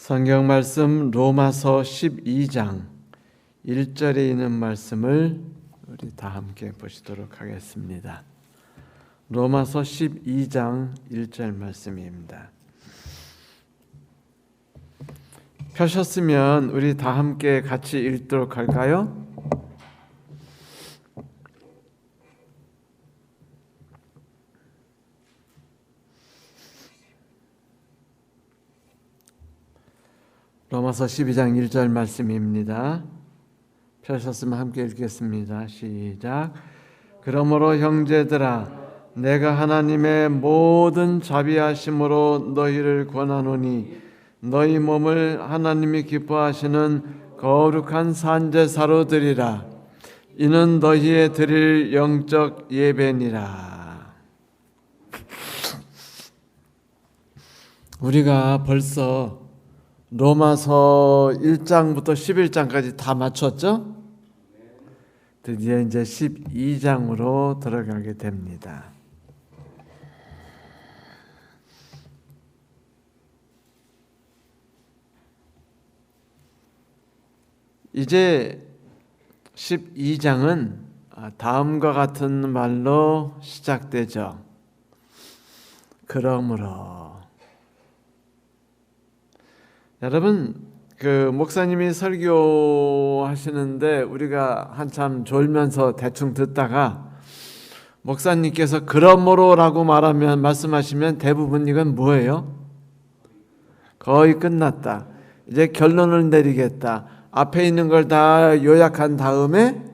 성경 말씀 로마서 12장 1절에 있는 말씀을 우리 다 함께 보시도록 하겠습니다. 로마서 12장 1절 말씀입니다. 펴셨으면 우리 다 함께 같이 읽도록 할까요? 로마서 12장 1절 말씀입니다. 펴셨으면 함께 읽겠습니다. 시작. 그러므로 형제들아 내가 하나님의 모든 자비하심으로 너희를 권하노니 너희 몸을 하나님이 기뻐하시는 거룩한 산제사로 드리라. 이는 너희의 드릴 영적 예배니라. 우리가 벌써 로마서 1장부터 11장까지 다 마쳤죠? 드디어 이제 12장으로 들어가게 됩니다. 이제 12장은 다음과 같은 말로 시작되죠. 그러므로 여러분, 목사님이 설교하시는데 우리가 한참 졸면서 대충 듣다가 목사님께서 그러므로라고 말씀하시면 대부분 이건 뭐예요? 거의 끝났다. 이제 결론을 내리겠다. 앞에 있는 걸 다 요약한 다음에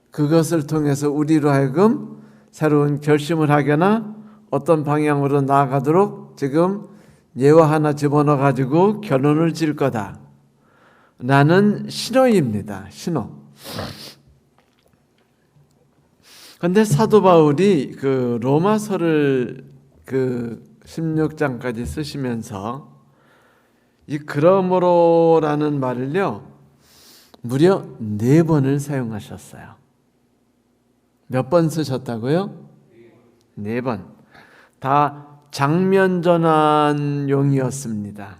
그것을 통해서 우리로 하여금 새로운 결심을 하거나 어떤 방향으로 나아가도록 지금 예화 하나 집어넣어 가지고 결론을 지을 거다. 라는 신호입니다. 신호. 그런데 사도 바울이 로마서를 16장까지 쓰시면서 이 그러므로라는 말을요 무려 4번을 사용하셨어요. 몇 번 쓰셨다고요? 4번. 다 장면 전환용이었습니다.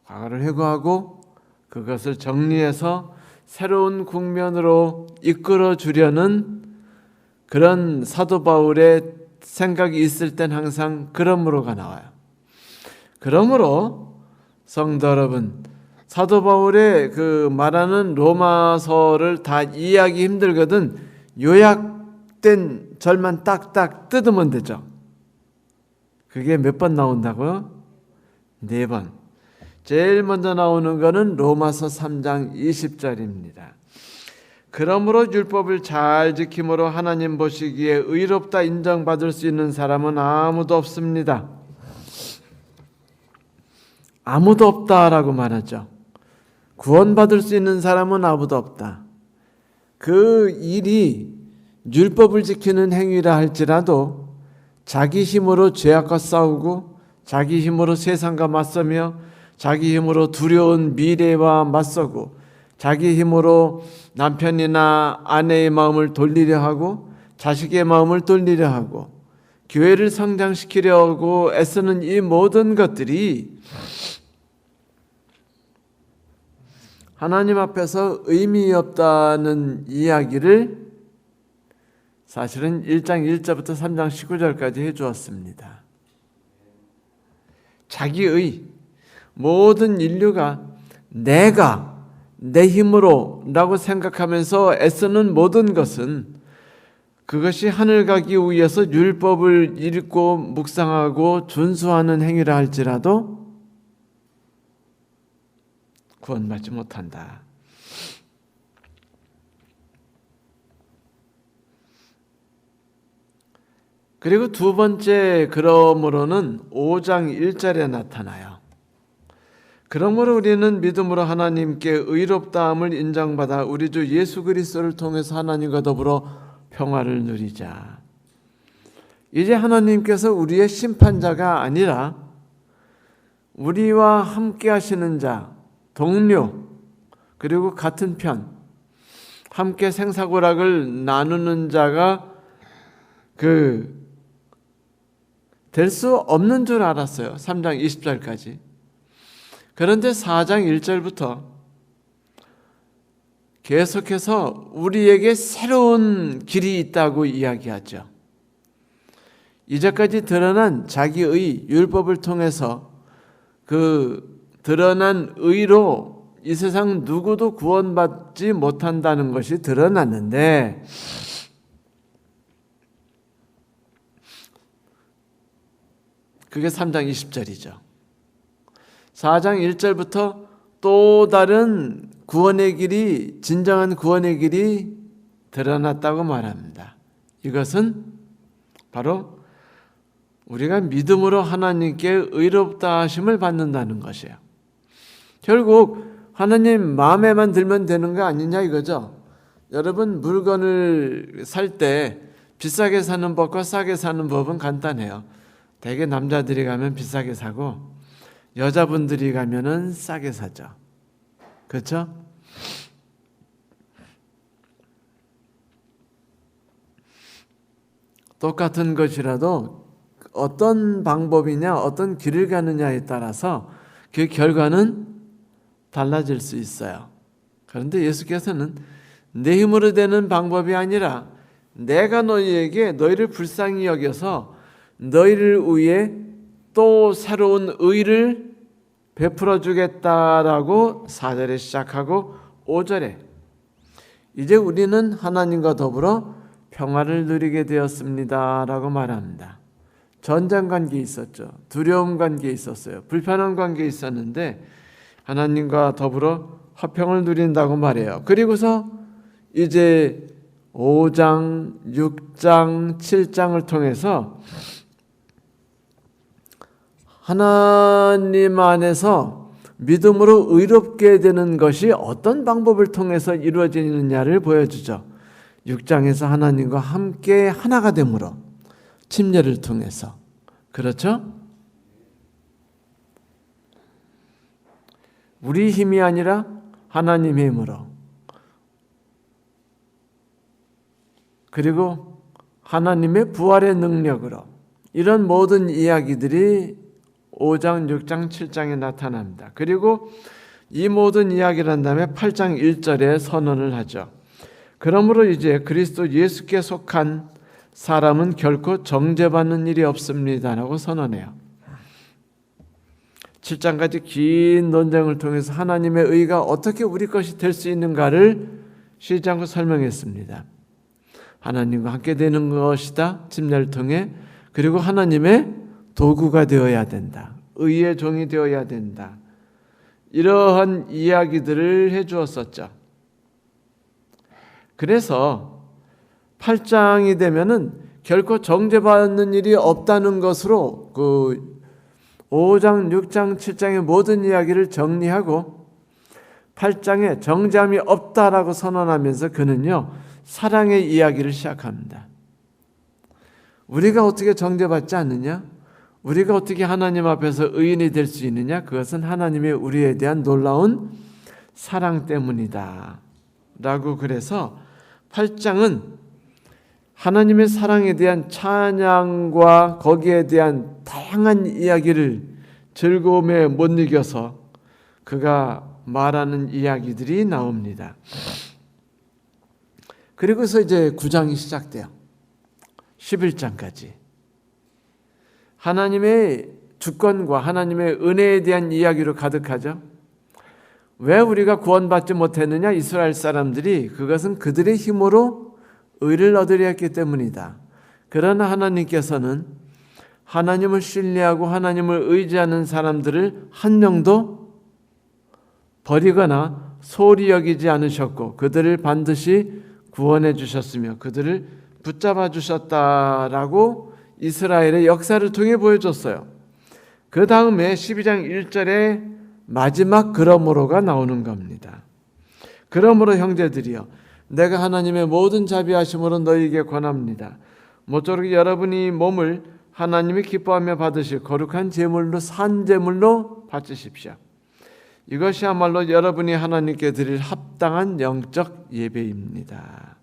과거를 회고하고 그것을 정리해서 새로운 국면으로 이끌어 주려는 그런 사도 바울의 생각이 있을 땐 항상 그러므로가 나와요. 그러므로 성도 여러분, 사도 바울의 말하는 로마서를 다 이해하기 힘들거든 요약된 절만 딱딱 뜯으면 되죠. 그게 몇 번 나온다고요? 4번. 제일 먼저 나오는 거는 로마서 3장 20절입니다. 그러므로 율법을 잘 지킴으로 하나님 보시기에 의롭다 인정받을 수 있는 사람은 아무도 없습니다. 아무도 없다라고 말하죠. 구원받을 수 있는 사람은 아무도 없다. 그 일이 율법을 지키는 행위라 할지라도 자기 힘으로 죄악과 싸우고 자기 힘으로 세상과 맞서며 자기 힘으로 두려운 미래와 맞서고 자기 힘으로 남편이나 아내의 마음을 돌리려 하고 자식의 마음을 돌리려 하고 교회를 성장시키려고 애쓰는 이 모든 것들이 하나님 앞에서 의미 없다는 이야기를 사실은 1장 1절부터 3장 19절까지 해주었습니다. 자기의 모든 인류가 내가 내 힘으로 라고 생각하면서 애쓰는 모든 것은 그것이 하늘 가기 위해서 율법을 읽고 묵상하고 준수하는 행위라 할지라도 구원받지 못한다. 그리고 두 번째 그러므로는 5장 1절에 나타나요. 그러므로 우리는 믿음으로 하나님께 의롭다함을 인정받아 우리 주 예수 그리스도를 통해서 하나님과 더불어 평화를 누리자. 이제 하나님께서 우리의 심판자가 아니라 우리와 함께 하시는 자, 동료, 그리고 같은 편, 함께 생사고락을 나누는 자가 될 수 없는 줄 알았어요. 3장 20절까지. 그런데 4장 1절부터 계속해서 우리에게 새로운 길이 있다고 이야기하죠. 이제까지 드러난 자기의 율법을 통해서 그 드러난 의로 이 세상 누구도 구원받지 못한다는 것이 드러났는데, 그게 3장 20절이죠. 4장 1절부터 또 다른 구원의 길이, 진정한 구원의 길이 드러났다고 말합니다. 이것은 바로 우리가 믿음으로 하나님께 의롭다 하심을 받는다는 것이에요. 결국 하나님 마음에만 들면 되는 거 아니냐 이거죠. 여러분, 물건을 살 때 비싸게 사는 법과 싸게 사는 법은 간단해요. 대개 남자들이 가면 비싸게 사고 여자분들이 가면은 싸게 사죠. 그렇죠? 똑같은 것이라도 어떤 방법이냐, 어떤 길을 가느냐에 따라서 그 결과는 달라질 수 있어요. 그런데 예수께서는 내 힘으로 되는 방법이 아니라 내가 너희를 불쌍히 여겨서 너희를 위해 또 새로운 의를 베풀어 주겠다라고 4절에 시작하고 5절에 이제 우리는 하나님과 더불어 평화를 누리게 되었습니다 라고 말합니다. 전쟁 관계에 있었죠. 두려움 관계에 있었어요. 불편한 관계에 있었는데 하나님과 더불어 화평을 누린다고 말해요. 그리고서 이제 5장, 6장, 7장을 통해서 하나님 안에서 믿음으로 의롭게 되는 것이 어떤 방법을 통해서 이루어지느냐를 보여주죠. 6장에서 하나님과 함께 하나가 됨으로, 침례를 통해서. 그렇죠? 우리 힘이 아니라 하나님의 힘으로, 그리고 하나님의 부활의 능력으로, 이런 모든 이야기들이 5장, 6장, 7장에 나타납니다. 그리고 이 모든 이야기를 한 다음에 8장 1절에 선언을 하죠. 그러므로 이제 그리스도 예수께 속한 사람은 결코 정죄받는 일이 없습니다라고 선언해요. 7장까지 긴 논쟁을 통해서 하나님의 의가 어떻게 우리 것이 될 수 있는가를 쉬지 않고 설명했습니다. 하나님과 함께 되는 것이다, 침례를 통해. 그리고 하나님의 도구가 되어야 된다. 의의 종이 되어야 된다. 이러한 이야기들을 해주었었죠. 그래서 8장이 되면은 결코 정죄받는 일이 없다는 것으로 그 5장, 6장, 7장의 모든 이야기를 정리하고 8장에 정죄함이 없다라고 선언하면서 그는요, 사랑의 이야기를 시작합니다. 우리가 어떻게 정죄받지 않느냐? 우리가 어떻게 하나님 앞에서 의인이 될 수 있느냐? 그것은 하나님의 우리에 대한 놀라운 사랑 때문이다 라고. 그래서 8장은 하나님의 사랑에 대한 찬양과 거기에 대한 다양한 이야기를 즐거움에 못 이겨서 그가 말하는 이야기들이 나옵니다. 그리고서 이제 9장이 시작돼요. 11장까지 하나님의 주권과 하나님의 은혜에 대한 이야기로 가득하죠. 왜 우리가 구원받지 못했느냐? 이스라엘 사람들이 그것은 그들의 힘으로 의를 얻으려 했기 때문이다. 그러나 하나님께서는 하나님을 신뢰하고 하나님을 의지하는 사람들을 한 명도 버리거나 소홀히 여기지 않으셨고 그들을 반드시 구원해 주셨으며 그들을 붙잡아 주셨다라고 이스라엘의 역사를 통해 보여줬어요. 그 다음에 12장 1절에 마지막 그러므로가 나오는 겁니다. 그러므로 형제들이여, 내가 하나님의 모든 자비하심으로 너희에게 권합니다. 모쪼록 여러분이 몸을 하나님이 기뻐하며 받으실 거룩한 제물로, 산 제물로 바치십시오. 이것이야말로 여러분이 하나님께 드릴 합당한 영적 예배입니다.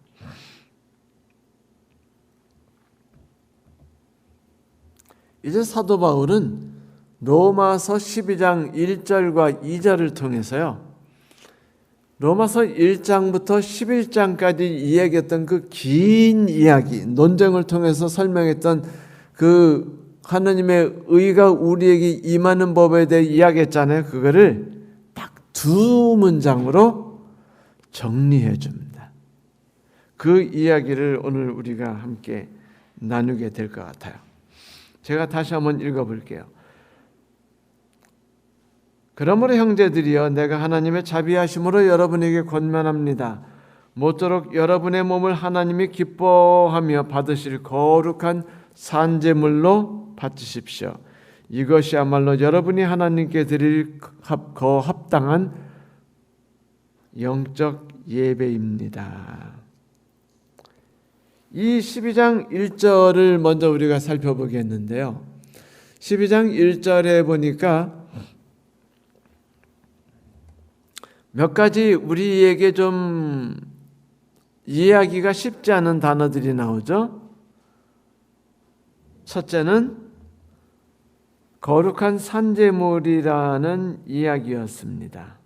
이제 사도 바울은 로마서 12장 1절과 2절을 통해서요. 로마서 1장부터 11장까지 이야기했던 그 긴 이야기, 논쟁을 통해서 설명했던 그 하나님의 의가 우리에게 임하는 법에 대해 이야기했잖아요. 그거를 딱 두 문장으로 정리해 줍니다. 그 이야기를 오늘 우리가 함께 나누게 될 것 같아요. 제가 다시 한번 읽어볼게요. 그러므로 형제들이여 내가 하나님의 자비하심으로 여러분에게 권면합니다. 모쪼록 여러분의 몸을 하나님이 기뻐하며 받으실 거룩한 산제물로 바치십시오. 이것이야말로 여러분이 하나님께 드릴 합당한 영적 예배입니다. 이 12장 1절을 먼저 우리가 살펴보겠는데요. 12장 1절에 보니까 몇 가지 우리에게 좀 이해하기가 쉽지 않은 단어들이 나오죠. 첫째는 거룩한 산제물이라는 이야기였습니다.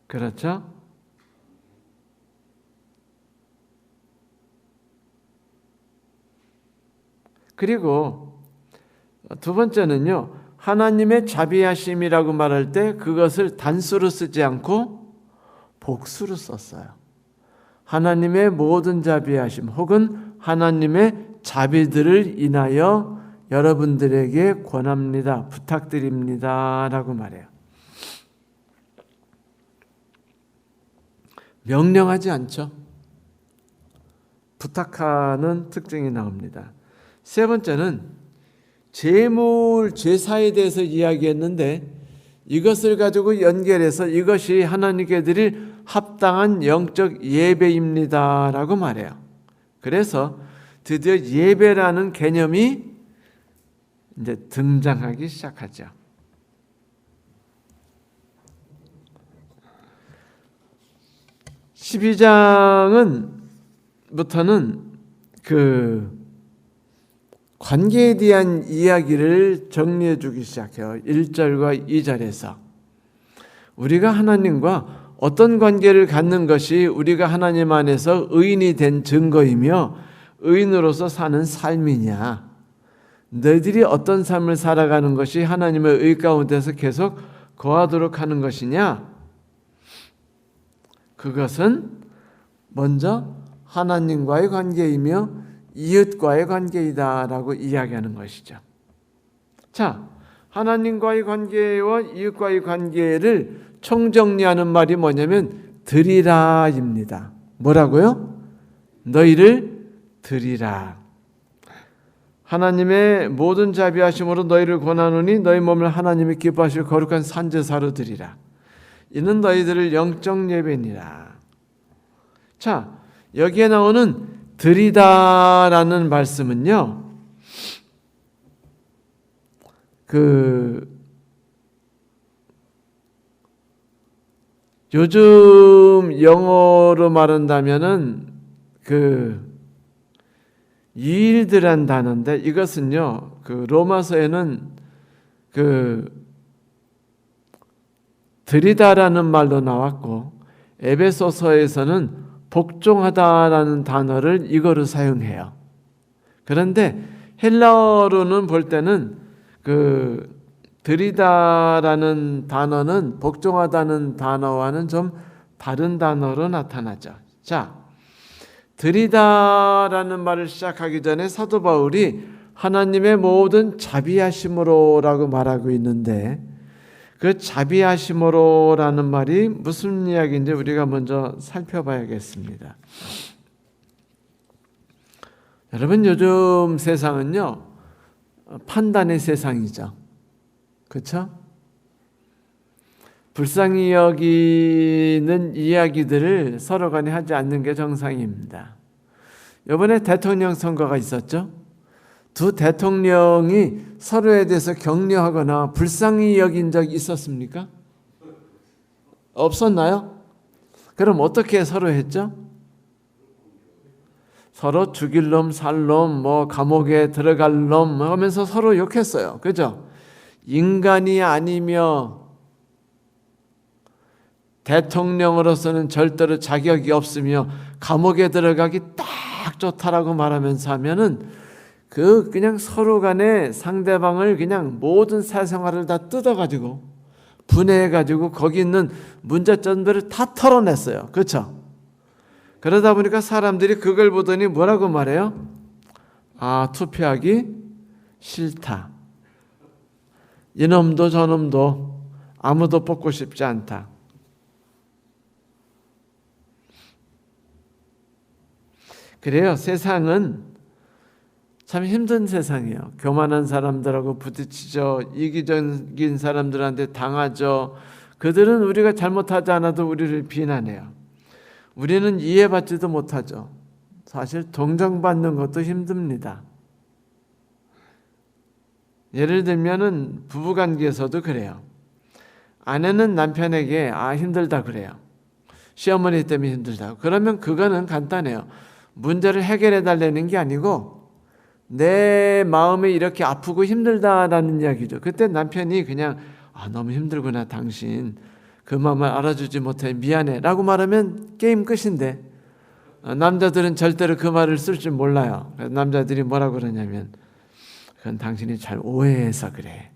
그렇죠? 그리고 두 번째는요. 하나님의 자비하심이라고 말할 때 그것을 단수로 쓰지 않고 복수로 썼어요. 하나님의 모든 자비하심 혹은 하나님의 자비들을 인하여 여러분들에게 권합니다. 부탁드립니다. 라고 말해요. 명령하지 않죠. 부탁하는 특징이 나옵니다. 세 번째는 제물, 제사에 대해서 이야기했는데 이것을 가지고 연결해서 이것이 하나님께 드릴 합당한 영적 예배입니다. 라고 말해요. 그래서 드디어 예배라는 개념이 이제 등장하기 시작하죠. 12장부터는 그 관계에 대한 이야기를 정리해 주기 시작해요. 1절과 2절에서 우리가 하나님과 어떤 관계를 갖는 것이 우리가 하나님 안에서 의인이 된 증거이며 의인으로서 사는 삶이냐, 너희들이 어떤 삶을 살아가는 것이 하나님의 의 가운데서 계속 거하도록 하는 것이냐, 그것은 먼저 하나님과의 관계이며 이웃과의 관계이다라고 이야기하는 것이죠. 자, 하나님과의 관계와 이웃과의 관계를 총정리하는 말이 뭐냐면 드리라입니다. 뭐라고요? 너희를 드리라. 하나님의 모든 자비하심으로 너희를 권하노니 너희 몸을 하나님이 기뻐하실 거룩한 산제사로 드리라. 이는 너희들을 영적 예배니라. 자, 여기에 나오는 드리다라는 말씀은요, 요즘 영어로 말한다면은 yield란 단어인데 이것은요, 로마서에는 드리다라는 말로 나왔고 에베소서에서는 복종하다라는 단어를 이거로 사용해요. 그런데 헬라어로는 볼 때는 드리다라는 단어는 복종하다는 단어와는 좀 다른 단어로 나타나죠. 자, 드리다라는 말을 시작하기 전에 사도 바울이 하나님의 모든 자비하심으로라고 말하고 있는데 그 자비하심으로라는 말이 무슨 이야기인지 우리가 먼저 살펴봐야겠습니다. 여러분, 요즘 세상은요, 판단의 세상이죠. 그렇죠? 불쌍히 여기는 이야기들을 서로 간에 하지 않는 게 정상입니다. 이번에 대통령 선거가 있었죠. 두 대통령이 서로에 대해서 격려하거나 불쌍히 여긴 적 있었습니까? 없었나요? 그럼 어떻게 서로 했죠? 서로 죽일 놈, 살 놈, 뭐 감옥에 들어갈 놈 하면서 서로 욕했어요. 그죠? 인간이 아니며 대통령으로서는 절대로 자격이 없으며 감옥에 들어가기 딱 좋다라고 말하면서 하면은 그냥 서로 간에 상대방을 그냥 모든 사생활을 다 뜯어가지고 분해해가지고 거기 있는 문제점들을 다 털어냈어요. 그렇죠? 그러다 보니까 사람들이 그걸 보더니 뭐라고 말해요? 아, 투표하기 싫다. 이놈도 저놈도 아무도 뽑고 싶지 않다. 그래요. 세상은 참 힘든 세상이에요. 교만한 사람들하고 부딪히죠. 이기적인 사람들한테 당하죠. 그들은 우리가 잘못하지 않아도 우리를 비난해요. 우리는 이해받지도 못하죠. 사실 동정받는 것도 힘듭니다. 예를 들면은 부부관계에서도 그래요. 아내는 남편에게 힘들다 그래요. 시어머니 때문에 힘들다고. 그러면 그거는 간단해요. 문제를 해결해 달라는 게 아니고 내 마음이 이렇게 아프고 힘들다라는 이야기죠. 그때 남편이 그냥 너무 힘들구나 당신. 그 마음을 알아주지 못해 미안해 라고 말하면 게임 끝인데 남자들은 절대로 그 말을 쓸 줄 몰라요. 남자들이 뭐라고 그러냐면 그건 당신이 잘 오해해서 그래.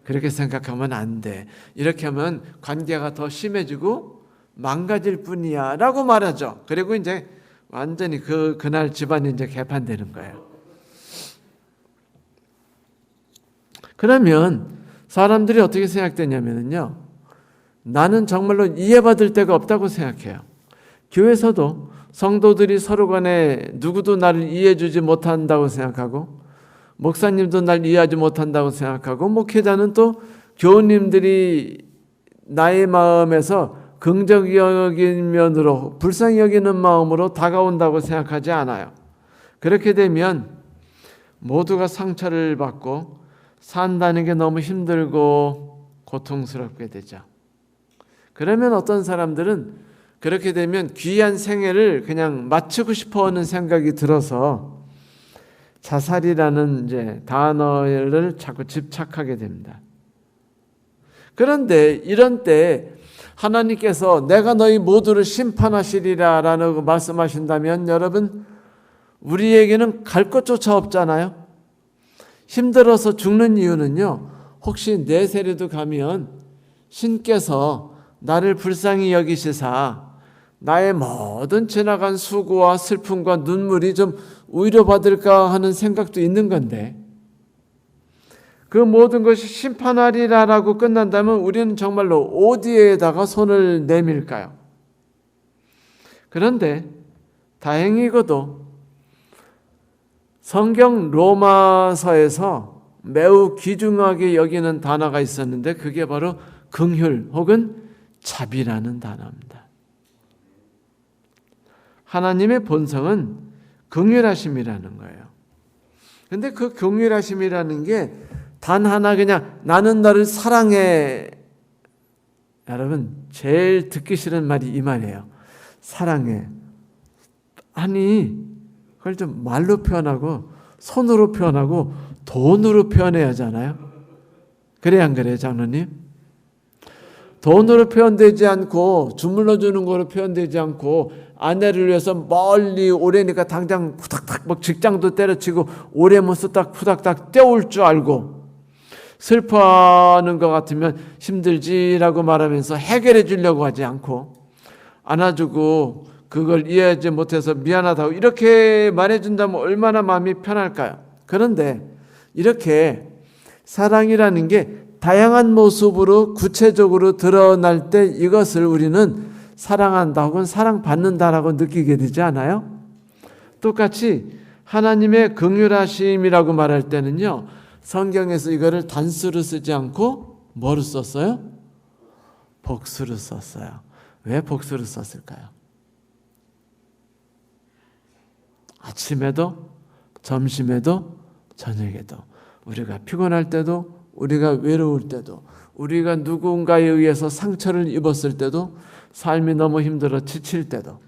그렇게 생각하면 안 돼. 이렇게 하면 관계가 더 심해지고 망가질 뿐이야 라고 말하죠. 그리고 이제 완전히 그날 집안이 이제 개판되는 거예요. 그러면 사람들이 어떻게 생각되냐면요. 나는 정말로 이해받을 데가 없다고 생각해요. 교회에서도 성도들이 서로 간에 누구도 나를 이해해주지 못한다고 생각하고 목사님도 날 이해하지 못한다고 생각하고 목회자는 또 교우님들이 나의 마음에서 긍정적인 면으로 불쌍히 여기는 마음으로 다가온다고 생각하지 않아요. 그렇게 되면 모두가 상처를 받고 산다는 게 너무 힘들고 고통스럽게 되죠. 그러면 어떤 사람들은 그렇게 되면 귀한 생애를 그냥 마치고 싶어 하는 생각이 들어서 자살이라는 이제 단어를 자꾸 집착하게 됩니다. 그런데 이런 때 하나님께서 내가 너희 모두를 심판하시리라 라고 말씀하신다면 여러분 우리에게는 갈 곳조차 없잖아요. 힘들어서 죽는 이유는요. 혹시 내 세례도 가면 신께서 나를 불쌍히 여기시사 나의 모든 지나간 수고와 슬픔과 눈물이 좀 위로받을까 하는 생각도 있는 건데 그 모든 것이 심판하리라라고 끝난다면 우리는 정말로 어디에다가 손을 내밀까요? 그런데 다행히고도 성경 로마서에서 매우 귀중하게 여기는 단어가 있었는데 그게 바로 긍휼 혹은 자비라는 단어입니다. 하나님의 본성은 긍휼하심이라는 거예요. 그런데 그 긍휼하심이라는 게 단 하나 그냥 나는 너를 사랑해. 여러분 제일 듣기 싫은 말이 이 말이에요. 사랑해. 아니 그걸 좀 말로 표현하고 손으로 표현하고 돈으로 표현해야 하잖아요. 그래 안 그래요 장로님? 돈으로 표현되지 않고 주물러 주는 거로 표현되지 않고 아내를 위해서 멀리 오래니까 당장 후닥닥 막 직장도 때려치고 오래 못 쓰다 후닥닥 떼올 줄 알고 슬퍼하는 것 같으면 힘들지라고 말하면서 해결해 주려고 하지 않고 안아주고 그걸 이해하지 못해서 미안하다고 이렇게 말해준다면 얼마나 마음이 편할까요? 그런데 이렇게 사랑이라는 게 다양한 모습으로 구체적으로 드러날 때 이것을 우리는 사랑한다 혹은 사랑받는다라고 느끼게 되지 않아요? 똑같이 하나님의 긍휼하심이라고 말할 때는요. 성경에서 이거를 단수로 쓰지 않고 뭐로 썼어요? 복수로 썼어요. 왜 복수로 썼을까요? 아침에도 점심에도 저녁에도 우리가 피곤할 때도 우리가 외로울 때도 우리가 누군가에 의해서 상처를 입었을 때도 삶이 너무 힘들어 지칠 때도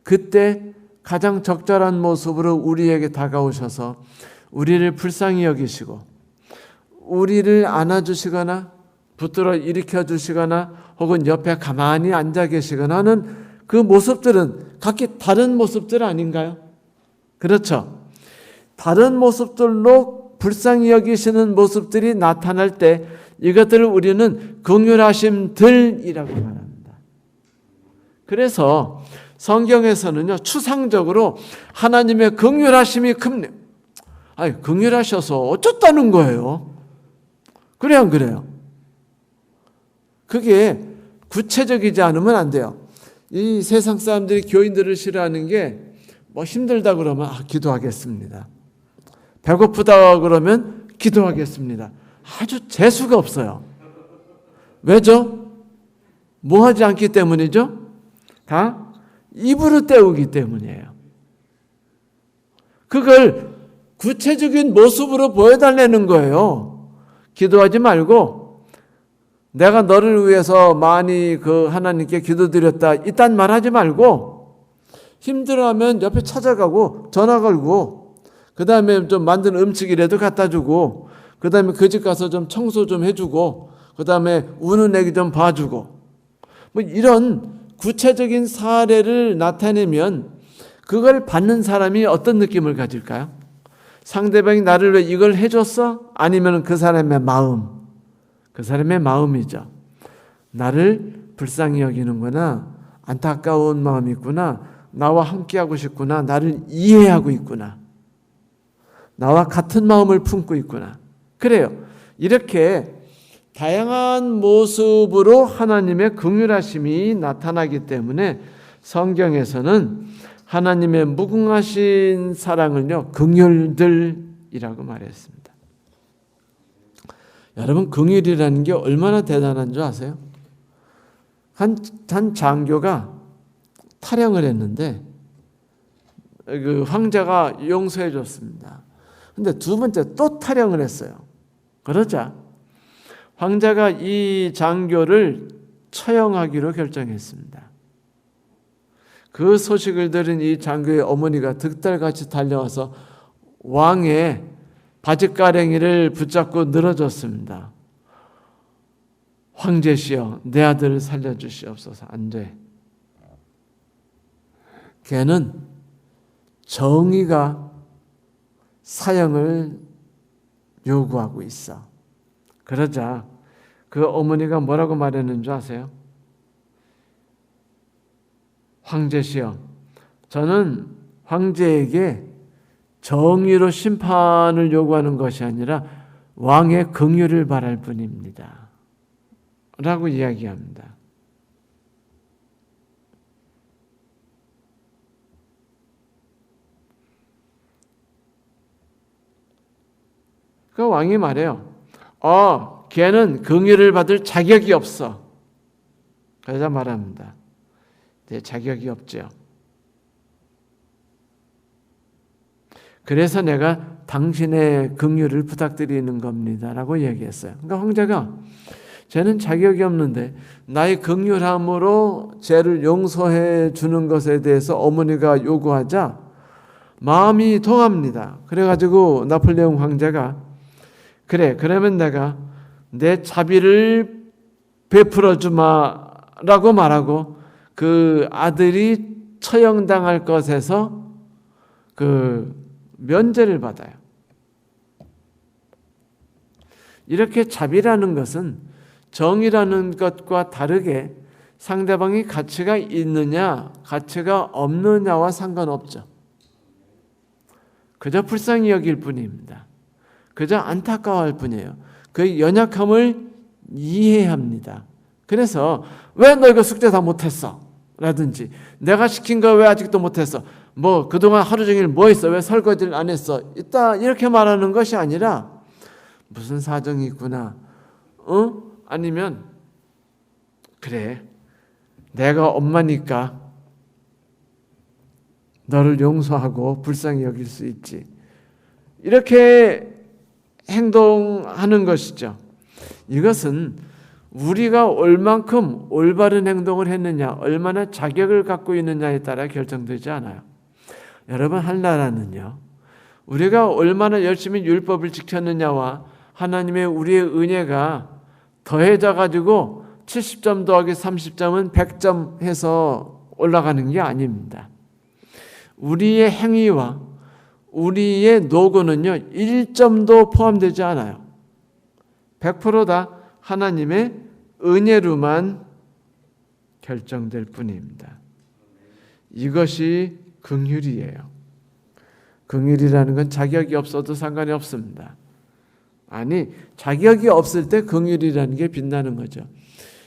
그때 가장 적절한 모습으로 우리에게 다가오셔서 우리를 불쌍히 여기시고 우리를 안아주시거나 붙들어 일으켜 주시거나 혹은 옆에 가만히 앉아 계시거나 하는 그 모습들은 각기 다른 모습들 아닌가요? 그렇죠. 다른 모습들로 불쌍히 여기시는 모습들이 나타날 때 이것들을 우리는 긍휼하심들이라고 말합니다. 그래서 성경에서는요, 추상적으로 하나님의 긍휼하심이 큽니다. 아니, 긍휼하셔서 어쩌다는 거예요? 그래요, 안 그래요? 그게 구체적이지 않으면 안 돼요. 이 세상 사람들이 교인들을 싫어하는 게 뭐 힘들다 그러면 기도하겠습니다. 배고프다 그러면 기도하겠습니다. 아주 재수가 없어요. 왜죠? 뭐 하지 않기 때문이죠? 다 입으로 때우기 때문이에요. 그걸 구체적인 모습으로 보여달라는 거예요. 기도하지 말고 내가 너를 위해서 많이 하나님께 기도드렸다 이딴 말 하지 말고 힘들어하면 옆에 찾아가고 전화 걸고 그 다음에 좀 만든 음식이라도 갖다 주고 그 다음에 그 집 가서 좀 청소 좀 해주고 그 다음에 우는 애기 좀 봐주고 뭐 이런 구체적인 사례를 나타내면 그걸 받는 사람이 어떤 느낌을 가질까요? 상대방이 나를 왜 이걸 해줬어? 아니면 그 사람의 마음, 그 사람의 마음이죠. 나를 불쌍히 여기는구나, 안타까운 마음이 있구나, 나와 함께하고 싶구나, 나를 이해하고 있구나, 나와 같은 마음을 품고 있구나. 그래요. 이렇게 다양한 모습으로 하나님의 긍휼하심이 나타나기 때문에 성경에서는 하나님의 무궁하신 사랑을요, 긍휼들이라고 말했습니다. 여러분, 긍휼이라는 게 얼마나 대단한 줄 아세요? 한 장교가 탈영을 했는데 그 황제가 용서해 줬습니다. 근데 두 번째 또 탈영을 했어요. 그러자 황제가 이 장교를 처형하기로 결정했습니다. 그 소식을 들은 이 장교의 어머니가 득달같이 달려와서 왕의 바짓가랭이를 붙잡고 늘어졌습니다. 황제시여, 내 아들을 살려주시옵소서. 안 돼. 걔는 정의가 사형을 요구하고 있어. 그러자 그 어머니가 뭐라고 말했는 줄 아세요? 황제시여, 저는 황제에게 정의로 심판을 요구하는 것이 아니라 왕의 긍휼을 바랄 뿐입니다. 라고 이야기합니다. 그 왕이 말해요. 걔는 긍휼을 받을 자격이 없어. 그러자 말합니다. 내 자격이 없죠. 그래서 내가 당신의 긍휼을 부탁드리는 겁니다. 라고 얘기했어요. 그러니까 황제가 쟤는 자격이 없는데 나의 긍휼함으로 죄를 용서해 주는 것에 대해서 어머니가 요구하자 마음이 동합니다. 그래가지고 나폴레옹 황제가 그래, 그러면 내가 내 자비를 베풀어 주마라고 말하고 그 아들이 처형당할 것에서 그 면제를 받아요. 이렇게 자비라는 것은 정의라는 것과 다르게 상대방이 가치가 있느냐 가치가 없느냐와 상관없죠. 그저 불쌍히 여길 뿐입니다. 그저 안타까워할 뿐이에요. 그의 연약함을 이해합니다. 그래서 왜 너 이거 숙제 다 못했어? 라든지 내가 시킨 거 왜 아직도 못했어? 뭐 그동안 하루 종일 뭐 했어? 왜 설거지를 안 했어? 이렇게 말하는 것이 아니라 무슨 사정이 있구나. 아니면 그래, 내가 엄마니까 너를 용서하고 불쌍히 여길 수 있지. 이렇게 행동하는 것이죠. 이것은 우리가 얼만큼 올바른 행동을 했느냐, 얼마나 자격을 갖고 있느냐에 따라 결정되지 않아요. 여러분, 한나라는요, 우리가 얼마나 열심히 율법을 지켰느냐와 하나님의 우리의 은혜가 더해져 가지고 70점 더하기 30점은 100점 해서 올라가는 게 아닙니다. 우리의 행위와 우리의 노고는요, 1점도 포함되지 않아요. 100%다 하나님의 은혜로만 결정될 뿐입니다. 이것이 긍휼이에요. 긍휼이라는 건 자격이 없어도 상관이 없습니다. 아니, 자격이 없을 때 긍휼이라는 게 빛나는 거죠.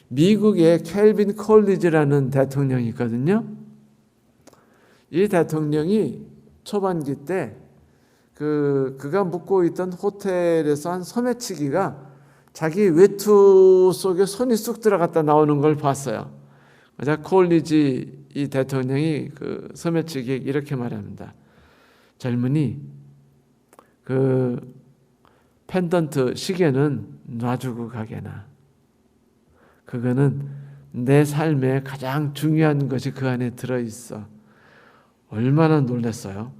미국의 켈빈 콜리지라는 대통령이 있거든요. 이 대통령이 초반기 때 그가 묵고 있던 호텔에서 한 소매치기가 자기 외투 속에 손이 쑥 들어갔다 나오는 걸 봤어요. 그래서 콜리지 이 대통령이 그 소매치기에 이렇게 말합니다. 젊은이, 그 펜던트 시계는 놔주고 가게나. 그거는 내 삶에 가장 중요한 것이 그 안에 들어있어. 얼마나 놀랐어요.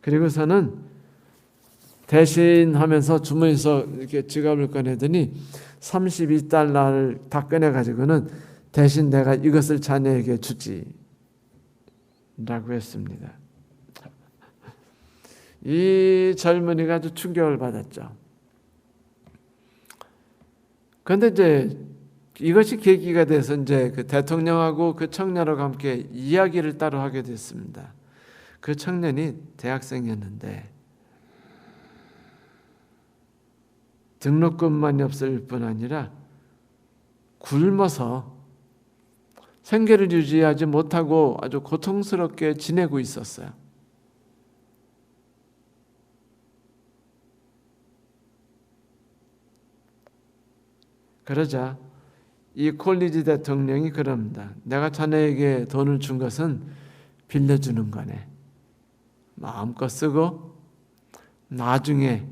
그리고서는 대신 하면서 주머니에서 이렇게 지갑을 꺼내더니 32달러를 다 꺼내가지고는 대신 내가 이것을 자네에게 주지 라고 했습니다. 이 젊은이가 아주 충격을 받았죠. 그런데 이제 이것이 계기가 돼서 이제 그 대통령하고 그 청년하고 함께 이야기를 따로 하게 됐습니다. 그 청년이 대학생이었는데 등록금만이 없을 뿐 아니라 굶어서 생계를 유지하지 못하고 아주 고통스럽게 지내고 있었어요. 그러자 이 콜리지 대통령이 그럽니다. 내가 자네에게 돈을 준 것은 빌려주는 거네. 마음껏 쓰고 나중에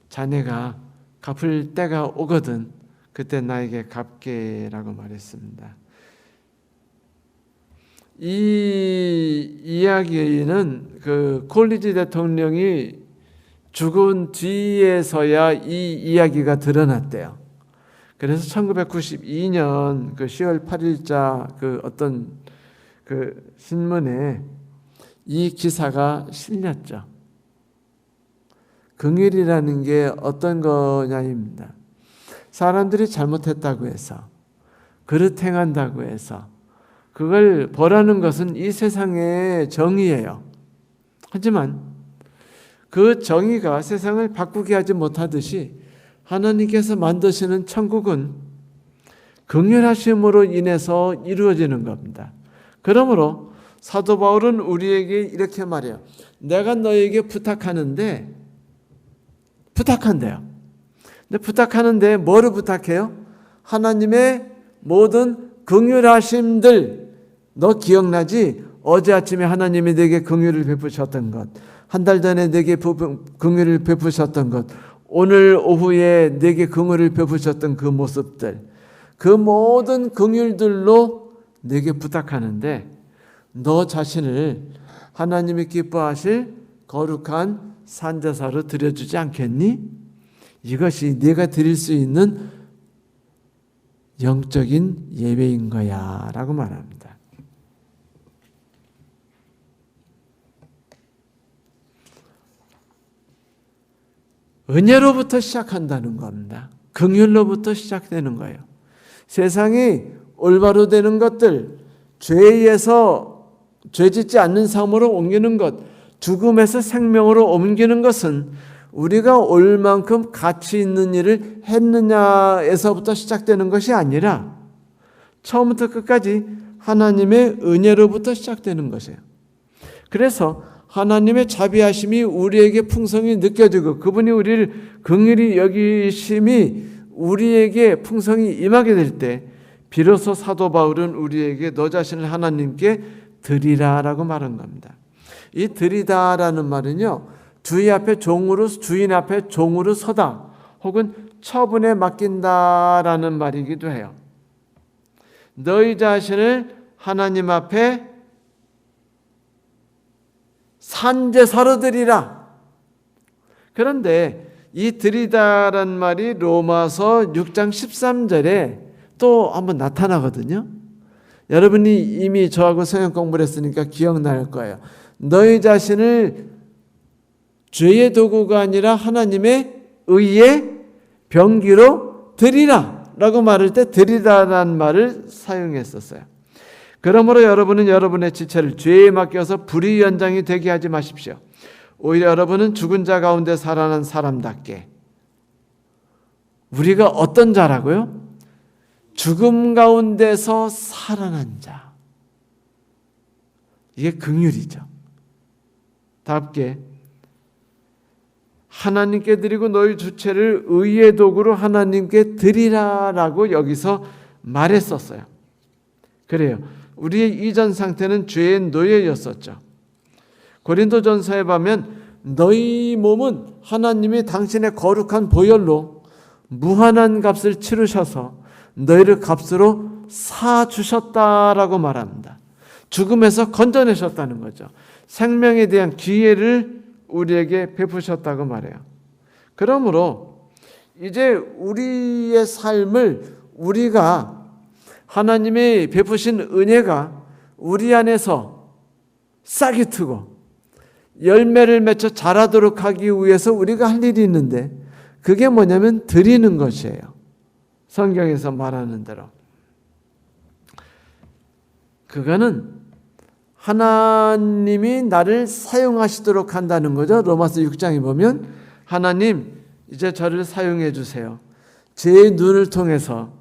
자네가 갚을 때가 오거든 그때 나에게 갚게라고 말했습니다. 이 이야기는 그 콜리지 대통령이 죽은 뒤에서야 이 이야기가 드러났대요. 그래서 1992년 그 10월 8일자 그 어떤 그 신문에 이 기사가 실렸죠. 긍휼이라는 게 어떤 거냐입니다. 사람들이 잘못했다고 해서 그릇 행한다고 해서 그걸 벌하는 것은 이 세상의 정의예요. 하지만 그 정의가 세상을 바꾸게 하지 못하듯이 하나님께서 만드시는 천국은 긍휼하심으로 인해서 이루어지는 겁니다. 그러므로 사도 바울은 우리에게 이렇게 말해요. 내가 너에게 부탁한대요. 근데 부탁하는데 뭐를 부탁해요? 하나님의 모든 긍휼하심들, 너 기억나지? 어제 아침에 하나님이 내게 긍휼을 베푸셨던 것, 한 달 전에 내게 긍휼을 베푸셨던 것, 오늘 오후에 내게 긍휼을 베푸셨던 그 모습들, 그 모든 긍휼들로 내게 부탁하는데 너 자신을 하나님이 기뻐하실 거룩한 산제사로 드려주지 않겠니? 이것이 네가 드릴 수 있는 영적인 예배인 거야 라고 말합니다. 은혜로부터 시작한다는 겁니다. 긍휼로부터 시작되는 거예요. 세상이 올바로 되는 것들, 죄에서 죄짓지 않는 삶으로 옮기는 것, 죽음에서 생명으로 옮기는 것은 우리가 얼만큼 가치 있는 일을 했느냐에서부터 시작되는 것이 아니라 처음부터 끝까지 하나님의 은혜로부터 시작되는 것이에요. 그래서 하나님의 자비하심이 우리에게 풍성히 느껴지고 그분이 우리를 긍휼히 여기심이 우리에게 풍성히 임하게 될 때 비로소 사도 바울은 우리에게 너 자신을 하나님께 드리라라고 말한 겁니다. 이 드리다라는 말은요, 주인 앞에 종으로 서다 혹은 처분에 맡긴다라는 말이기도 해요. 너희 자신을 하나님 앞에 산제사로 드리라. 그런데 이 드리다란 말이 로마서 6장 13절에 또 한번 나타나거든요. 여러분이 이미 저하고 성경 공부를 했으니까 기억날 거예요. 너희 자신을 죄의 도구가 아니라 하나님의 의의 병기로 드리라 라고 말할 때 드리다라는 말을 사용했었어요. 그러므로 여러분은 여러분의 지체를 죄에 맡겨서 불의 연장이 되게 하지 마십시오. 오히려 여러분은 죽은 자 가운데 살아난 사람답게, 우리가 어떤 자라고요? 죽음 가운데서 살아난 자. 이게 긍휼이죠. 답게 하나님께 드리고 너희 주체를 의의 도구로 하나님께 드리라라고 여기서 말했었어요. 그래요. 우리의 이전 상태는 죄의 노예였었죠. 고린도전서에 보면 너희 몸은 하나님이 당신의 거룩한 보혈로 무한한 값을 치르셔서 너희를 값으로 사주셨다라고 말합니다. 죽음에서 건져내셨다는 거죠. 생명에 대한 기회를 우리에게 베푸셨다고 말해요. 그러므로 이제 우리의 삶을 우리가 하나님의 베푸신 은혜가 우리 안에서 싹이 트고 열매를 맺어 자라도록 하기 위해서 우리가 할 일이 있는데 그게 뭐냐면 드리는 것이에요. 성경에서 말하는 대로. 그거는 하나님이 나를 사용하시도록 한다는 거죠. 로마서 6장에 보면 하나님 이제 저를 사용해 주세요. 제 눈을 통해서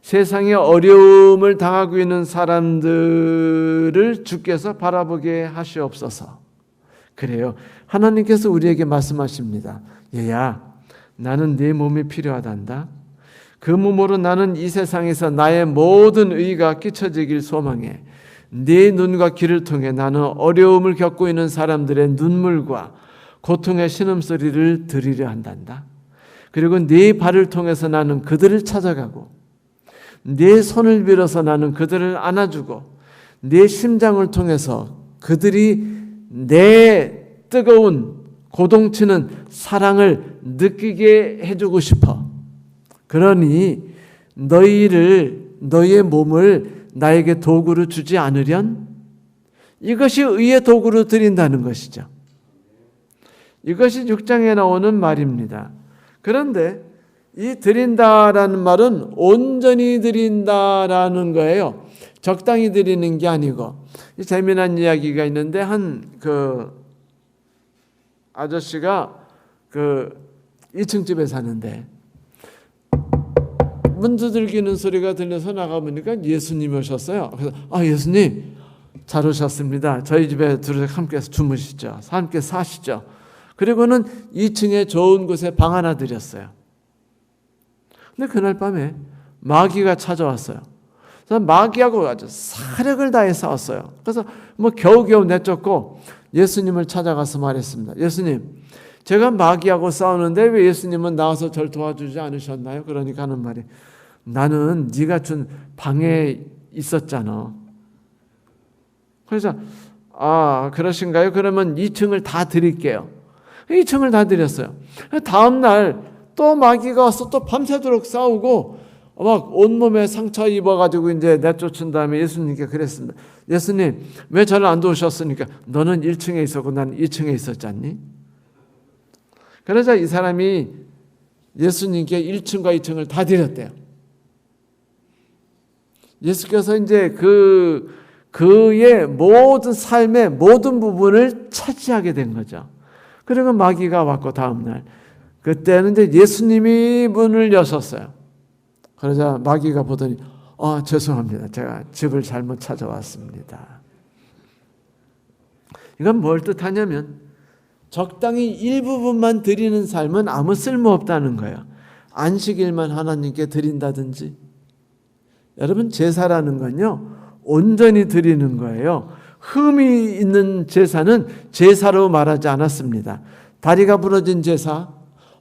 세상에 어려움을 당하고 있는 사람들을 주께서 바라보게 하시옵소서. 그래요. 하나님께서 우리에게 말씀하십니다. 얘야, 나는 네 몸이 필요하단다. 그 몸으로 나는 이 세상에서 나의 모든 의가 끼쳐지길 소망해. 네 눈과 귀를 통해 나는 어려움을 겪고 있는 사람들의 눈물과 고통의 신음소리를 들으려 한단다. 그리고 네 발을 통해서 나는 그들을 찾아가고 네 손을 빌어서 나는 그들을 안아주고 네 심장을 통해서 그들이 내 뜨거운 고동치는 사랑을 느끼게 해주고 싶어. 그러니 너희의 몸을 나에게 도구로 주지 않으련? 이것이 의의 도구로 드린다는 것이죠. 이것이 6장에 나오는 말입니다. 그런데 이 드린다라는 말은 온전히 드린다라는 거예요. 적당히 드리는 게 아니고. 재미난 이야기가 있는데 한 아저씨가 2층 집에 사는데 문 두들기는 소리가 들려서 나가보니까 예수님이 오셨어요. 그래서 예수님 잘 오셨습니다. 저희 집에 들어서 함께 주무시죠. 함께 사시죠. 그리고는 2층에 좋은 곳에 방 하나 드렸어요. 근데 그날 밤에 마귀가 찾아왔어요. 그래서 마귀하고 아주 사력을 다해 싸웠어요. 그래서 겨우겨우 내쫓고 예수님을 찾아가서 말했습니다. 예수님, 제가 마귀하고 싸우는데 왜 예수님은 나와서 저를 도와주지 않으셨나요? 그러니까 하는 말이, 나는 네가 준 방에 있었잖아. 그래서 그러신가요? 그러면 2층을 다 드릴게요. 2층을 다 드렸어요. 다음 날 또 마귀가 와서 또 밤새도록 싸우고 막 온몸에 상처 입어가지고 이제 내쫓은 다음에 예수님께 그랬습니다. 예수님, 왜 저를 안 도우셨습니까? 너는 1층에 있었고 나는 2층에 있었지 않니? 그러자 이 사람이 예수님께 1층과 2층을 다 드렸대요. 예수께서 이제 그의 모든 삶의 모든 부분을 차지하게 된 거죠. 그리고 마귀가 왔고 다음날 그때는 이제 예수님이 문을 여셨어요. 그러자 마귀가 보더니 죄송합니다. 제가 집을 잘못 찾아왔습니다. 이건 뭘 뜻하냐면 적당히 일부분만 드리는 삶은 아무 쓸모없다는 거예요. 안식일만 하나님께 드린다든지. 여러분, 제사라는 건요, 온전히 드리는 거예요. 흠이 있는 제사는 제사로 말하지 않았습니다. 다리가 부러진 제사,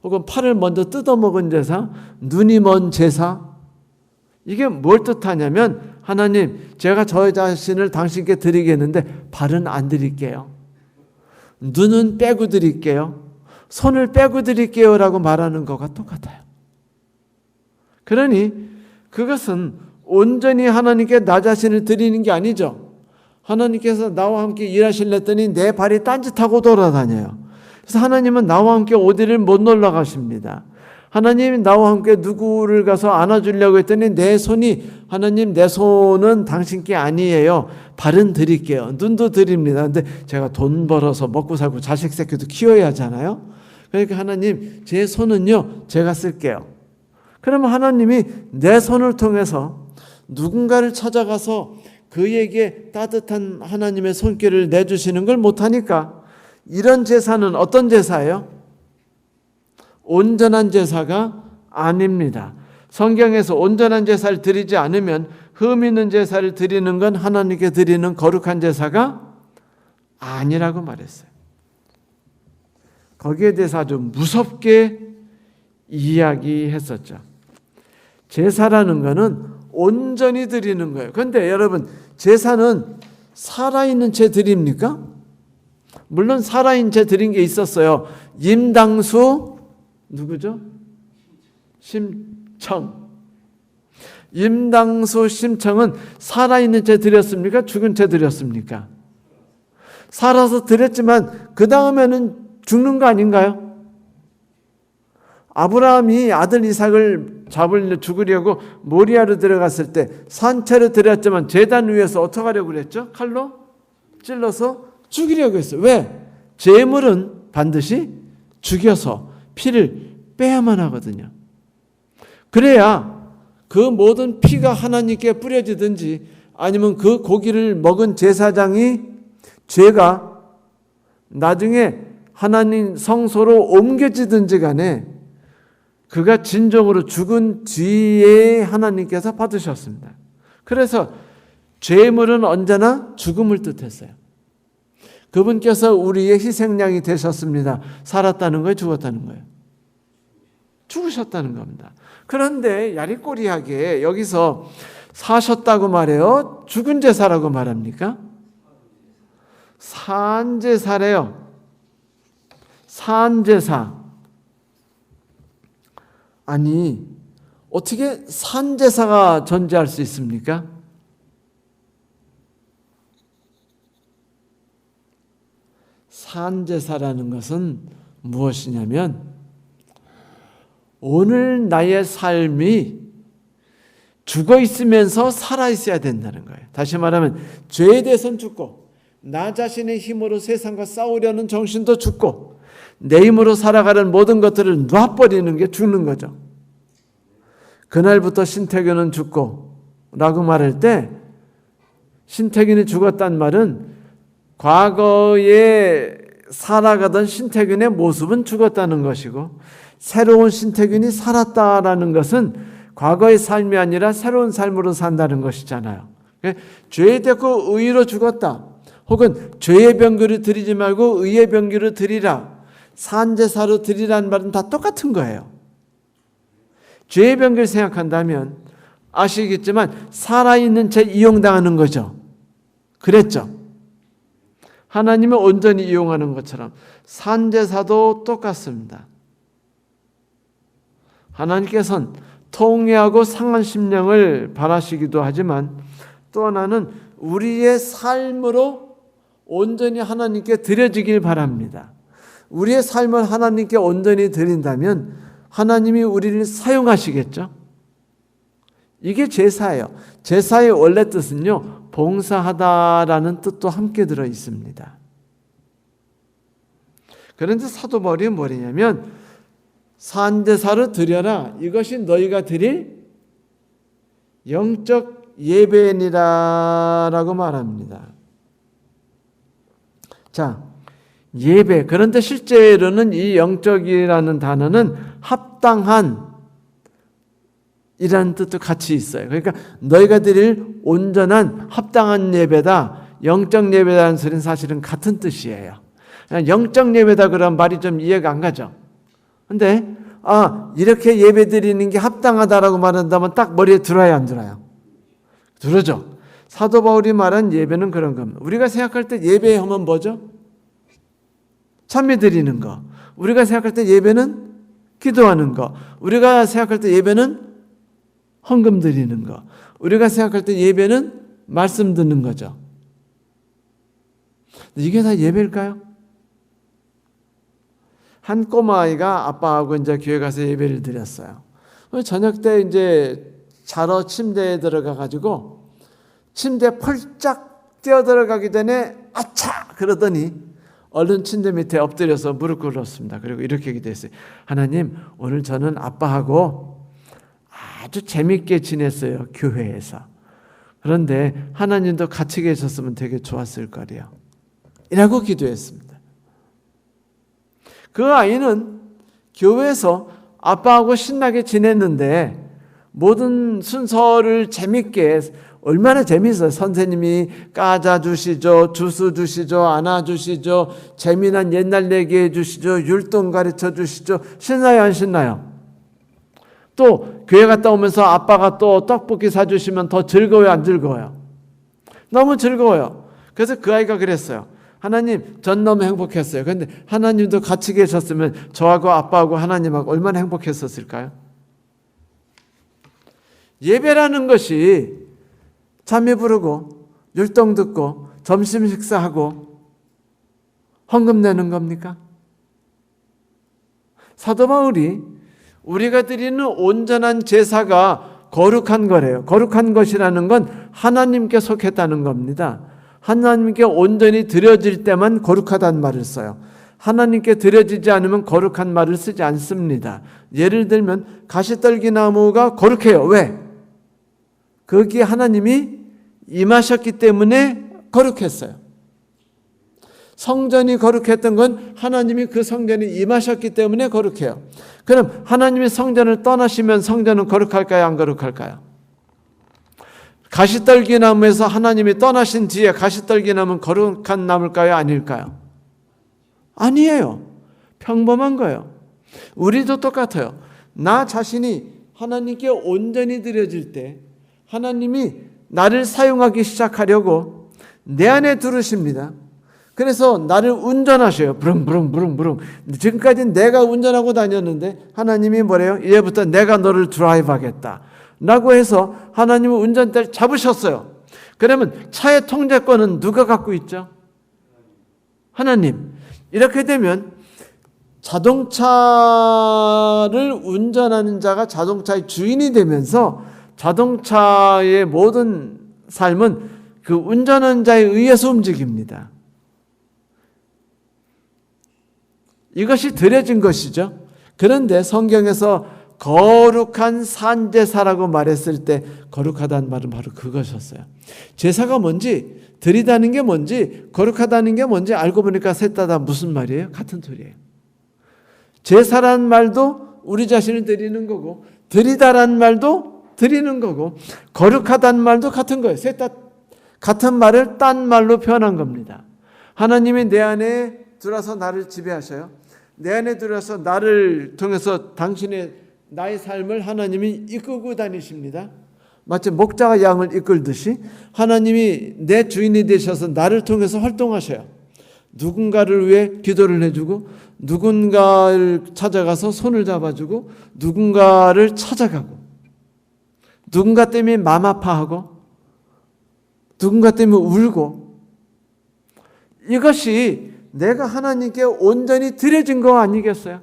혹은 팔을 먼저 뜯어먹은 제사, 눈이 먼 제사, 이게 뭘 뜻하냐면 하나님, 제가 저 자신을 당신께 드리겠는데 발은 안 드릴게요. 눈은 빼고 드릴게요, 손을 빼고 드릴게요 라고 말하는 것과 똑같아요. 그러니 그것은 온전히 하나님께 나 자신을 드리는 게 아니죠. 하나님께서 나와 함께 일하실랬더니 내 발이 딴짓하고 돌아다녀요. 그래서 하나님은 나와 함께 어디를 못 놀러 가십니다. 하나님이 나와 함께 누구를 가서 안아주려고 했더니 내 손이, 하나님 내 손은 당신께 아니에요, 발은 드릴게요, 눈도 드립니다. 근데 제가 돈 벌어서 먹고 살고 자식 새끼도 키워야 하잖아요. 그러니까 하나님 제 손은요 제가 쓸게요. 그러면 하나님이 내 손을 통해서 누군가를 찾아가서 그에게 따뜻한 하나님의 손길을 내주시는 걸 못하니까 이런 제사는 어떤 제사예요? 온전한 제사가 아닙니다. 성경에서 온전한 제사를 드리지 않으면 흠 있는 제사를 드리는 건 하나님께 드리는 거룩한 제사가 아니라고 말했어요. 거기에 대해서 아주 무섭게 이야기했었죠. 제사라는 것은 온전히 드리는 거예요. 그런데 여러분, 제사는 살아있는 채 드립니까? 물론 살아있는 채 드린 게 있었어요. 임당수 누구죠? 심청. 임당수 심청은 살아있는 채 드렸습니까? 죽은 채 드렸습니까? 살아서 드렸지만 그 다음에는 죽는 거 아닌가요? 아브라함이 아들 이삭을 죽으려고 모리아로 들어갔을 때 산채로 드렸지만 제단 위에서 어떻게 하려고 그랬죠? 칼로 찔러서 죽이려고 했어요. 왜? 제물은 반드시 죽여서 피를 빼야만 하거든요. 그래야 그 모든 피가 하나님께 뿌려지든지 아니면 그 고기를 먹은 제사장이 죄가 나중에 하나님 성소로 옮겨지든지 간에 그가 진정으로 죽은 뒤에 하나님께서 받으셨습니다. 그래서 죄물은 언제나 죽음을 뜻했어요. 그분께서 우리의 희생양이 되셨습니다. 살았다는 거예요? 죽었다는 거예요? 죽으셨다는 겁니다. 그런데 야리꼬리하게 여기서 사셨다고 말해요? 죽은 제사라고 말합니까? 산제사래요. 산제사. 아니, 어떻게 산제사가 존재할 수 있습니까? 산제사라는 것은 무엇이냐면 오늘 나의 삶이 죽어 있으면서 살아 있어야 된다는 거예요. 다시 말하면 죄에 대해서는 죽고 나 자신의 힘으로 세상과 싸우려는 정신도 죽고 내 힘으로 살아가는 모든 것들을 놔버리는 게 죽는 거죠. 그날부터 신태균은 죽고 라고 말할 때 신태균이 죽었단 말은 과거에 살아가던 신태균의 모습은 죽었다는 것이고 새로운 신태균이 살았다라는 것은 과거의 삶이 아니라 새로운 삶으로 산다는 것이잖아요. 죄에 대고 의로 죽었다. 혹은 죄의 병기를 드리지 말고 의의 병기를 드리라. 산제사로 드리라는 말은 다 똑같은 거예요. 죄의 병기를 생각한다면 아시겠지만 살아있는 채 이용당하는 거죠. 그랬죠. 하나님을 온전히 이용하는 것처럼 산제사도 똑같습니다. 하나님께서는 통회하고 상한 심령을 바라시기도 하지만 또 하나는 우리의 삶으로 온전히 하나님께 드려지길 바랍니다. 우리의 삶을 하나님께 온전히 드린다면 하나님이 우리를 사용하시겠죠? 이게 제사예요. 제사의 원래 뜻은요, 봉사하다라는 뜻도 함께 들어 있습니다. 그런데 사도 바울이 뭐냐면 산제사를 드려라. 이것이 너희가 드릴 영적 예배니라라고 말합니다. 자, 예배. 그런데 실제로는 이 영적이라는 단어는 합당한 이라는 뜻도 같이 있어요. 그러니까 너희가 드릴 온전한 합당한 예배다, 영적 예배다는 소리는 사실은 같은 뜻이에요. 영적 예배다 그런 말이 좀 이해가 안 가죠. 근데 이렇게 예배 드리는 게 합당하다라고 말한다면 딱 머리에 들어야 안 들어요? 들어죠. 사도 바울이 말한 예배는 그런 겁니다. 우리가 생각할 때 예배하면 뭐죠? 찬미 드리는 거. 우리가 생각할 때 예배는 기도하는 거. 우리가 생각할 때 예배는 헌금 드리는 거. 우리가 생각할 때 예배는 말씀 듣는 거죠. 이게 다 예배일까요? 한 꼬마아이가 아빠하고 이제 교회 가서 예배를 드렸어요. 저녁 때 이제 자러 침대에 들어가 가지고 침대에 펄짝 뛰어 들어가기 전에 아차! 그러더니 얼른 침대 밑에 엎드려서 무릎 꿇었습니다. 그리고 이렇게 기도했어요. 하나님, 오늘 저는 아빠하고 아주 재밌게 지냈어요. 교회에서. 그런데 하나님도 같이 계셨으면 되게 좋았을 거래요. 이라고 기도했습니다. 그 아이는 교회에서 아빠하고 신나게 지냈는데 모든 순서를 재밌게 얼마나 재밌어요. 선생님이 까자 주시죠. 주스 주시죠. 안아 주시죠. 재미난 옛날 얘기해 주시죠. 율동 가르쳐 주시죠. 신나요 안 신나요? 또 교회 갔다 오면서 아빠가 또 떡볶이 사주시면 더 즐거워요 안 즐거워요? 너무 즐거워요. 그래서 그 아이가 그랬어요. 하나님, 전 너무 행복했어요. 그런데 하나님도 같이 계셨으면 저하고 아빠하고 하나님하고 얼마나 행복했었을까요? 예배라는 것이 찬미 부르고 율동 듣고 점심 식사하고 헌금 내는 겁니까? 사도 바울이 우리가 드리는 온전한 제사가 거룩한 거래요. 거룩한 것이라는 건 하나님께 속했다는 겁니다. 하나님께 온전히 드려질 때만 거룩하다는 말을 써요. 하나님께 드려지지 않으면 거룩한 말을 쓰지 않습니다. 예를 들면 가시떨기나무가 거룩해요. 왜? 거기에 하나님이 임하셨기 때문에 거룩했어요. 성전이 거룩했던 건 하나님이 그 성전에 임하셨기 때문에 거룩해요. 그럼 하나님이 성전을 떠나시면 성전은 거룩할까요? 안 거룩할까요? 가시떨기나무에서 하나님이 떠나신 뒤에 가시떨기나무는 거룩한 나무일까요? 아닐까요? 아니에요. 평범한 거예요. 우리도 똑같아요. 나 자신이 하나님께 온전히 드려질 때 하나님이 나를 사용하기 시작하려고 내 안에 들으십니다. 그래서 나를 운전하셔요. 부릉부릉. 지금까지 내가 운전하고 다녔는데 하나님이 뭐래요? 이제부터 내가 너를 드라이브 하겠다 라고 해서 하나님은 운전대를 잡으셨어요. 그러면 차의 통제권은 누가 갖고 있죠? 하나님. 이렇게 되면 자동차를 운전하는 자가 자동차의 주인이 되면서 자동차의 모든 삶은 그 운전하는 자에 의해서 움직입니다. 이것이 드려진 것이죠. 그런데 성경에서 거룩한 산제사라고 말했을 때 거룩하다는 말은 바로 그것이었어요. 제사가 뭔지, 드리다는 게 뭔지, 거룩하다는 게 뭔지 알고 보니까 셋 다 무슨 말이에요? 같은 소리예요. 제사란 말도 우리 자신을 드리는 거고, 드리다란 말도 드리는 거고, 거룩하다는 말도 같은 거예요. 셋 다 같은 말을 딴 말로 표현한 겁니다. 하나님이 내 안에 들어와서 나를 지배하셔요. 내 안에 들어와서 나를 통해서 나의 삶을 하나님이 이끌고 다니십니다. 마치 목자가 양을 이끌듯이 하나님이 내 주인이 되셔서 나를 통해서 활동하셔요. 누군가를 위해 기도를 해주고 누군가를 찾아가서 손을 잡아주고 누군가를 찾아가고 누군가 때문에 마음 아파하고 누군가 때문에 울고 이것이 내가 하나님께 온전히 드려진 거 아니겠어요?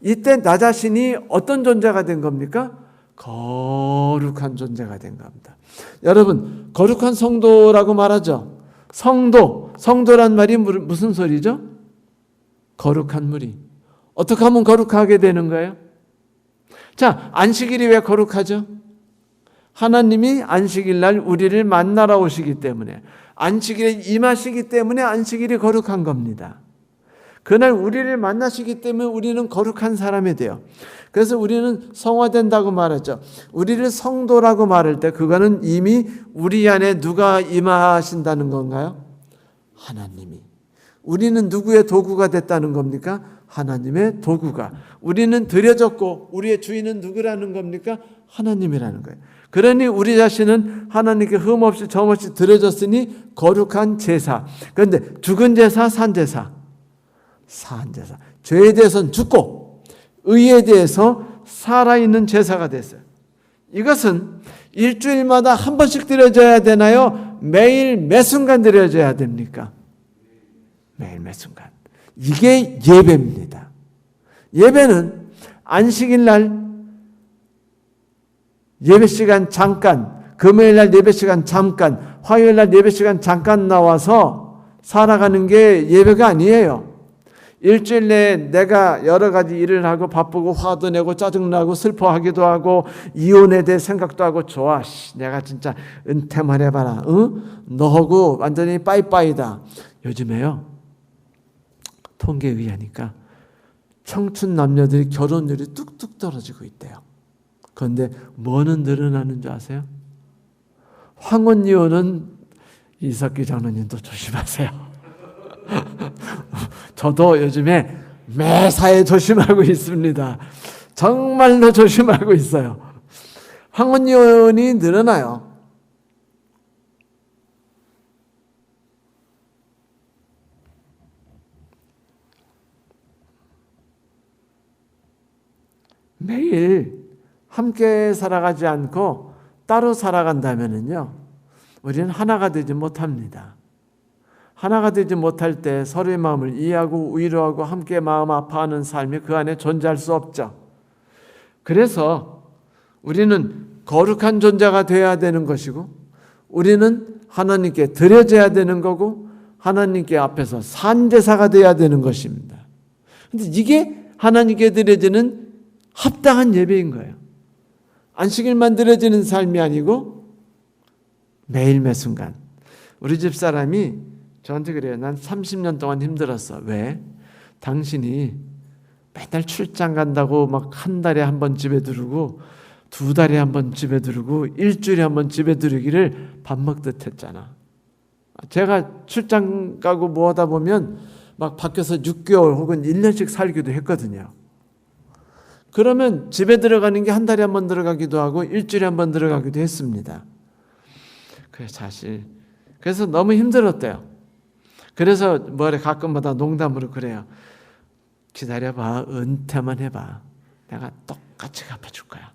이때 나 자신이 어떤 존재가 된 겁니까? 거룩한 존재가 된 겁니다. 여러분, 거룩한 성도라고 말하죠. 성도란 말이 무슨 소리죠? 거룩한 무리. 어떻게 하면 거룩하게 되는 거예요? 자, 안식일이 왜 거룩하죠? 하나님이 안식일 날 우리를 만나러 오시기 때문에, 안식일에 임하시기 때문에 안식일이 거룩한 겁니다. 그날 우리를 만나시기 때문에 우리는 거룩한 사람이 돼요. 그래서 우리는 성화된다고 말하죠. 우리를 성도라고 말할 때 그거는 이미 우리 안에 누가 임하신다는 건가요? 하나님이. 우리는 누구의 도구가 됐다는 겁니까? 하나님의 도구가. 우리는 드려졌고 우리의 주인은 누구라는 겁니까? 하나님이라는 거예요. 그러니 우리 자신은 하나님께 흠없이 점없이 드려졌으니 거룩한 제사. 그런데 죽은 제사, 산 제사. 사한 제사. 죄에 대해서는 죽고 의에 대해서 살아있는 제사가 됐어요. 이것은 일주일마다 한 번씩 드려져야 되나요? 매일 매순간 드려져야 됩니까? 매일 매순간. 이게 예배입니다. 예배는 안식일 날 예배 시간 잠깐, 금요일 날 예배 시간 잠깐, 화요일 날 예배 시간 잠깐 나와서 살아가는 게 예배가 아니에요. 일주일 내에 내가 여러 가지 일을 하고 바쁘고 화도 내고 짜증나고 슬퍼하기도 하고 이혼에 대해 생각도 하고 좋아. 내가 진짜 은퇴만 해봐라. 응? 너하고 완전히 빠이빠이다. 요즘에요. 통계에 의하니까 청춘 남녀들이 결혼율이 뚝뚝 떨어지고 있대요. 그런데 뭐는 늘어나는 줄 아세요? 황혼이혼은 이석기 장로님도 조심하세요. 저도 요즘에 매사에 조심하고 있습니다. 정말로 조심하고 있어요. 황혼이혼이 늘어나요. 매일 함께 살아가지 않고 따로 살아간다면요, 우리는 하나가 되지 못합니다. 하나가 되지 못할 때 서로의 마음을 이해하고 위로하고 함께 마음 아파하는 삶이 그 안에 존재할 수 없죠. 그래서 우리는 거룩한 존재가 되어야 되는 것이고, 우리는 하나님께 드려져야 되는 거고, 하나님께 앞에서 산제사가 되어야 되는 것입니다. 근데 이게 하나님께 드려지는 합당한 예배인 거예요. 안식일만 드려지는 삶이 아니고 매일 매순간. 우리 집 사람이 저한테 그래요. 난 30년 동안 힘들었어. 왜? 당신이 맨날 출장 간다고 막 한 달에 한 번 집에 들어오고 2달에 한 번 집에 들어오고 일주일에 한 번 집에 들어오기를 밥 먹듯 했잖아. 제가 출장 가고 뭐 하다 보면 막 밖에서 6개월 혹은 1년씩 살기도 했거든요. 그러면 집에 들어가는 게 한 달에 한 번 들어가기도 하고 일주일에 한 번 들어가기도 했습니다. 그래서 너무 힘들었대요. 그래서 뭐래 가끔마다 농담으로 그래요. 기다려봐. 은퇴만 해봐. 내가 똑같이 갚아줄 거야.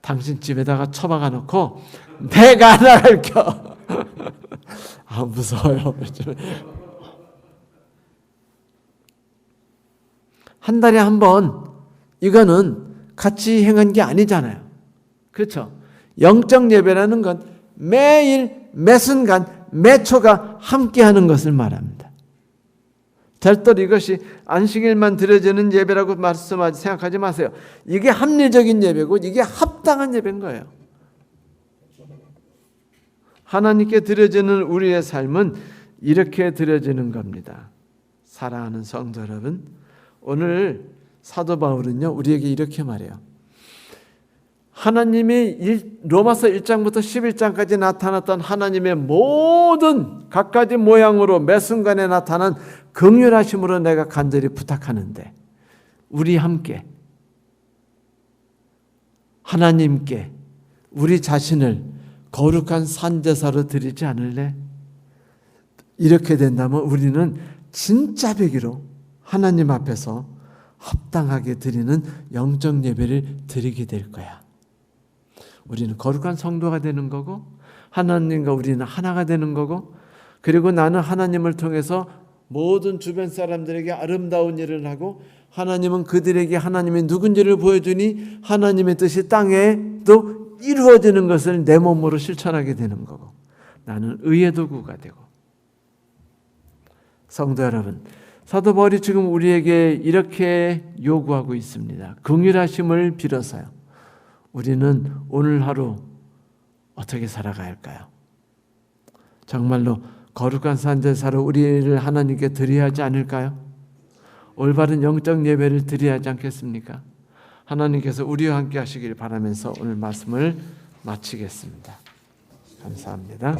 당신 집에다가 처박아 놓고 내가 나갈겨. 아, 무서워요. 한 달에 한 번, 이거는 같이 행한 게 아니잖아요. 그렇죠? 영적 예배라는 건 매일 매순간 매초가 함께하는 것을 말합니다. 절대로 이것이 안식일만 드려지는 예배라고 말씀하지 생각하지 마세요. 이게 합리적인 예배고 이게 합당한 예배인 거예요. 하나님께 드려지는 우리의 삶은 이렇게 드려지는 겁니다. 사랑하는 성도 여러분, 오늘 사도 바울은요, 우리에게 이렇게 말해요. 하나님이 로마서 1장부터 11장까지 나타났던 하나님의 모든 각가지 모양으로 매 순간에 나타난 긍휼하심으로 내가 간절히 부탁하는데, 우리 함께 하나님께 우리 자신을 거룩한 산제사로 드리지 않을래? 이렇게 된다면 우리는 진짜 배기로 하나님 앞에서 합당하게 드리는 영적 예배를 드리게 될 거야. 우리는 거룩한 성도가 되는 거고, 하나님과 우리는 하나가 되는 거고, 그리고 나는 하나님을 통해서 모든 주변 사람들에게 아름다운 일을 하고, 하나님은 그들에게 하나님이 누군지를 보여주니 하나님의 뜻이 땅에도 이루어지는 것을 내 몸으로 실천하게 되는 거고, 나는 의의 도구가 되고. 성도 여러분, 사도 바울이 지금 우리에게 이렇게 요구하고 있습니다. 긍휼하심을 빌어서요. 우리는 오늘 하루 어떻게 살아가야 할까요? 정말로 거룩한 산제사로 우리를 하나님께 드려야 하지 않을까요? 올바른 영적 예배를 드려야 하지 않겠습니까? 하나님께서 우리와 함께 하시길 바라면서 오늘 말씀을 마치겠습니다. 감사합니다.